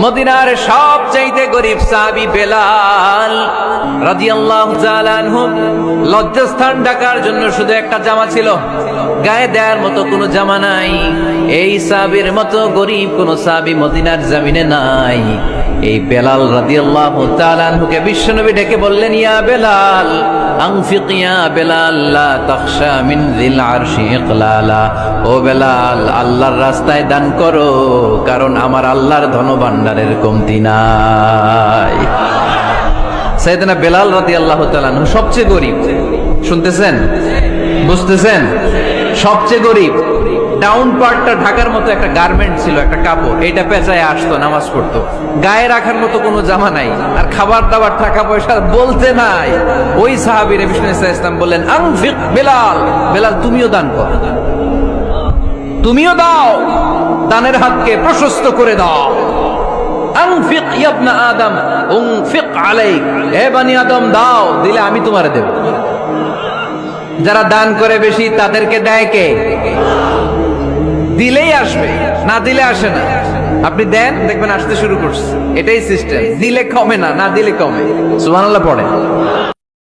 মদিনার সবচাইতে গরিব সাহাবী বেলাল রাদিয়াল্লাহু তাআলা আনহু লজ্জাস্থান ঢাকার জন্য শুধু একটা জামা ছিল, গায়ে দেওয়ার মতো কোনো জামা নাই। এই সাহাবীর মতো গরিব কোন সাহাবী মদিনার জমিনে নাই। এই বেলাল রাদিয়াল্লাহু তাআলা আনহুকে বিশ্বনবী ডেকে বললেন, ইয়া বেলাল আনফিক ইয়া বেলাল লা তাখশা মিন যিল আরশি ইকলালা। ও বেলাল, আল্লাহর রাস্তায় দান করো, কারণ আমার আল্লাহর ধনভাণ্ডারের কমতি নাই। সাইয়েদনা বেলাল রাদিয়াল্লাহু তাআলা আনহু সবচেয়ে গরিব। শুনতেছেন, বুঝতেছেন? সবচেয়ে গরিব। ডাউন পার্টটা ঢাকার মতো একটা গার্মেন্ট ছিল, একটা কাপড়, এটা পেঁচায় আসতো, নামাজ পড়তো। গায়ে রাখার মতো কোনো জামা নাই, আর খাবার দাবার টাকা পয়সা বলতে নাই। ওই সাহাবীর বিষ্ণু ইসলাম বললেন, আনফিক বেলাল, বেলাল তুমিও দান করো, তুমিও দাও, দানের হাতকে প্রশস্ত করে দাও। আনফিক ইয়া ইবনা আদম উনফিক আলাইক, হে বনি আদম দাও, দিলে আমি তোমারে দেব। যারা দান করে বেশি তাদেরকে দেয় কে? দিলেই আসবে, না দিলে আসে না। আপনি দেন, দেখবেন আসতে শুরু করছে। এটাই সিস্টেম। দিলে কমে না, না দিলে কমে। সুবহানাল্লাহ পড়ে।